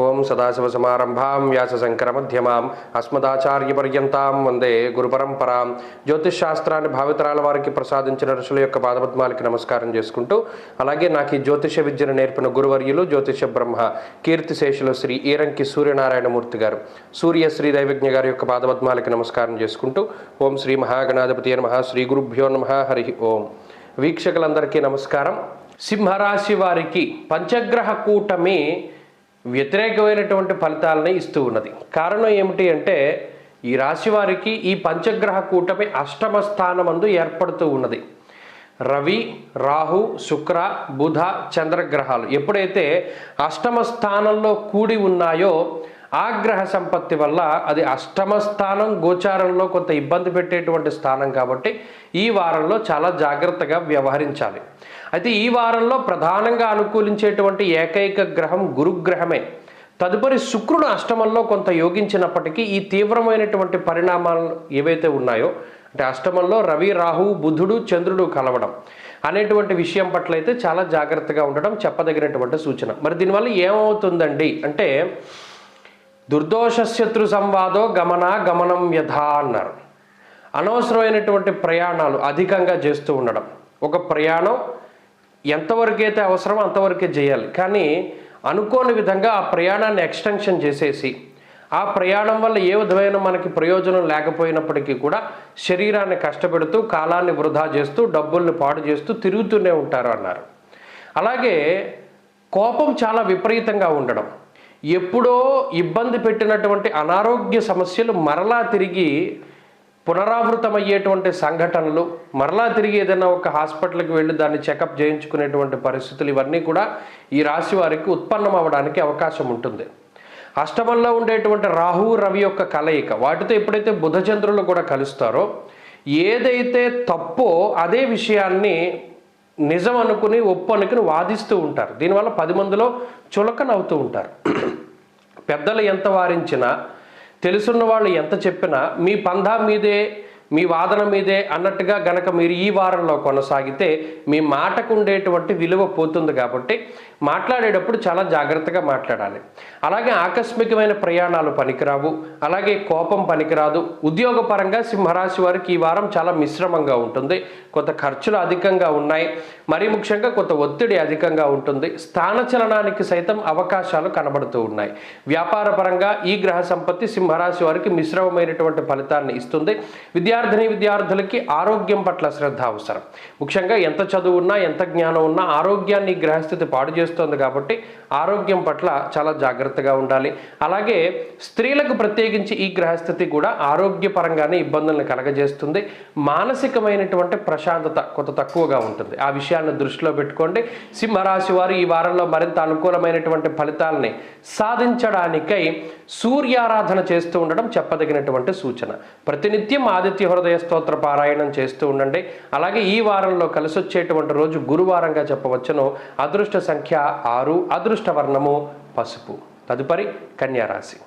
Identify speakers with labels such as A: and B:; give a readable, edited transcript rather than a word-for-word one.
A: ఓం సదాశివసమారంభాం వ్యాసశంకరమధ్యమాం అస్మదాచార్యపర్యంతాం వందే గురుపరంపరాం. జ్యోతిష్ శాస్త్రాన్ని భావితరాల వారికి ప్రసాదించిన ఋషుల యొక్క పాదపద్మాలకి నమస్కారం చేసుకుంటూ, అలాగే నాకు ఈ జ్యోతిష విద్యను నేర్పిన గురువర్యులు జ్యోతిష బ్రహ్మ కీర్తిశేషులు శ్రీ ఈరంకి సూర్యనారాయణమూర్తి గారు, సూర్య శ్రీ దైవజ్ఞ గారి యొక్క పాదపద్మాలకి నమస్కారం చేసుకుంటూ, ఓం శ్రీ మహాగణాధిపతి నమః, శ్రీ గురుభ్యో నమః, హరి ఓం. వీక్షకులందరికీ నమస్కారం. సింహరాశి వారికి పంచగ్రహ కూటమి వ్యతిరేకమైనటువంటి ఫలితాలని ఇస్తూ ఉన్నది. కారణం ఏమిటి అంటే, ఈ రాశి వారికి ఈ పంచగ్రహ కూటమి అష్టమ స్థానమందు ఏర్పడుతూ ఉన్నది. రవి, రాహు, శుక్ర, బుధ, చంద్రగ్రహాలు ఎప్పుడైతే అష్టమ స్థానంలో కూడి ఉన్నాయో, ఆ గ్రహ సంపత్తి వల్ల అది అష్టమ స్థానం గోచారంలో కొంత ఇబ్బంది పెట్టేటువంటి స్థానం కాబట్టి ఈ వారంలో చాలా జాగ్రత్తగా వ్యవహరించాలి. అయితే ఈ వారంలో ప్రధానంగా అనుకూలించేటువంటి ఏకైక గ్రహం గురుగ్రహమే. తదుపరి శుక్రుడు అష్టమంలో కొంత యోగించినప్పటికీ ఈ తీవ్రమైనటువంటి పరిణామాలు ఏవైతే ఉన్నాయో, అంటే అష్టమంలో రవి, రాహు, బుధుడు, చంద్రుడు కలవడం అనేటువంటి విషయం పట్ల అయితే చాలా జాగ్రత్తగా ఉండడం చెప్పదగినటువంటి సూచన. మరి దీనివల్ల ఏమవుతుందండి అంటే, దుర్దోషశత్రు సంవాదో గమనం యథా అన్నారు. అనవసరమైనటువంటి ప్రయాణాలు అధికంగా చేస్తూ ఉండడం. ఒక ప్రయాణం ఎంతవరకైతే అవసరమో అంతవరకే చేయాలి, కానీ అనుకోని విధంగా ఆ ప్రయాణాన్ని ఎక్స్టెన్షన్ చేసేసి ఆ ప్రయాణం వల్ల ఏ విధమైన మనకి ప్రయోజనం లేకపోయినప్పటికీ కూడా శరీరాన్ని కష్టపెడుతూ, కాలాన్ని వృధా చేస్తూ, డబ్బుల్ని పాడు చేస్తూ తిరుగుతూనే ఉంటారు అన్నారు. అలాగే కోపం చాలా విపరీతంగా ఉండడం, ఎప్పుడో ఇబ్బంది పెట్టినటువంటి అనారోగ్య సమస్యలు మరలా తిరిగి పునరావృతమయ్యేటువంటి సంఘటనలు, మరలా తిరిగి ఏదైనా ఒక హాస్పిటల్కి వెళ్ళి దాన్ని చెకప్ చేయించుకునేటువంటి పరిస్థితులు, ఇవన్నీ కూడా ఈ రాశి వారికి ఉత్పన్నం అవ్వడానికి అవకాశం ఉంటుంది. అష్టమంలో ఉండేటువంటి రాహు, రవి యొక్క కలయిక, వాటితో ఎప్పుడైతే బుధచంద్రులు కూడా కలుస్తారో, ఏదైతే తప్పో అదే విషయాన్ని నిజం అనుకుని ఒప్పు అనుకుని వాదిస్తూ ఉంటారు. దీనివల్ల 10 మందిలో చులకనవుతూ ఉంటారు. పెద్దలు ఎంత వారించినా, తెలుసున్న వాళ్ళు ఎంత చెప్పినా మీ పంధా మీదే, మీ వాదన మీదే అన్నట్టుగా గనక మీరు ఈ వారంలో కొనసాగితే మీ మాటకు ఉండేటువంటి విలువ పోతుంది. కాబట్టి మాట్లాడేటప్పుడు చాలా జాగ్రత్తగా మాట్లాడాలి. అలాగే ఆకస్మికమైన ప్రయాణాలు పనికిరావు, అలాగే కోపం పనికిరాదు. ఉద్యోగపరంగా సింహరాశి వారికి ఈ వారం చాలా మిశ్రమంగా ఉంటుంది. కొంత ఖర్చులు అధికంగా ఉన్నాయి, మరీ ముఖ్యంగా కొంత ఒత్తిడి అధికంగా ఉంటుంది. స్థానచలనానికి సైతం అవకాశాలు కనబడుతూ ఉన్నాయి. వ్యాపార పరంగా ఈ గ్రహ సంపత్తి సింహరాశి వారికి మిశ్రమమైనటువంటి ఫలితాన్ని ఇస్తుంది. విద్యార్థులకి ఆరోగ్యం పట్ల శ్రద్ధ అవసరం. ముఖ్యంగా ఎంత చదువు ఉన్నా, ఎంత జ్ఞానం ఉన్నా ఆరోగ్యాన్ని గ్రహస్థితి పాడు చేస్తుంది. కాబట్టి ఆరోగ్యం పట్ల చాలా జాగ్రత్తగా ఉండాలి. అలాగే స్త్రీలకు ప్రత్యేకించి ఈ గ్రహస్థితి కూడా ఆరోగ్యపరంగానే ఇబ్బందులను కలగజేస్తుంది. మానసికమైనటువంటి ప్రశాంతత కొంత తక్కువగా ఉంటుంది. ఆ విషయాన్ని దృష్టిలో పెట్టుకోండి. సింహరాశి వారు ఈ వారంలో మరింత అనుకూలమైనటువంటి ఫలితాలని సాధించడానికై సూర్యారాధన చేస్తూ ఉండడం చెప్పదగినటువంటి సూచన. ప్రతినిత్యం ఆదిత్య హృదయ స్తోత్ర పారాయణం చేస్తూ ఉండండి. అలాగే ఈ వారంలో కలిసి వచ్చేటువంటి రోజు గురువారంగా చెప్పవచ్చును. అదృష్ట సంఖ్య 6, అదృష్ట వర్ణము పసుపు. తదుపరి కన్యారాశి.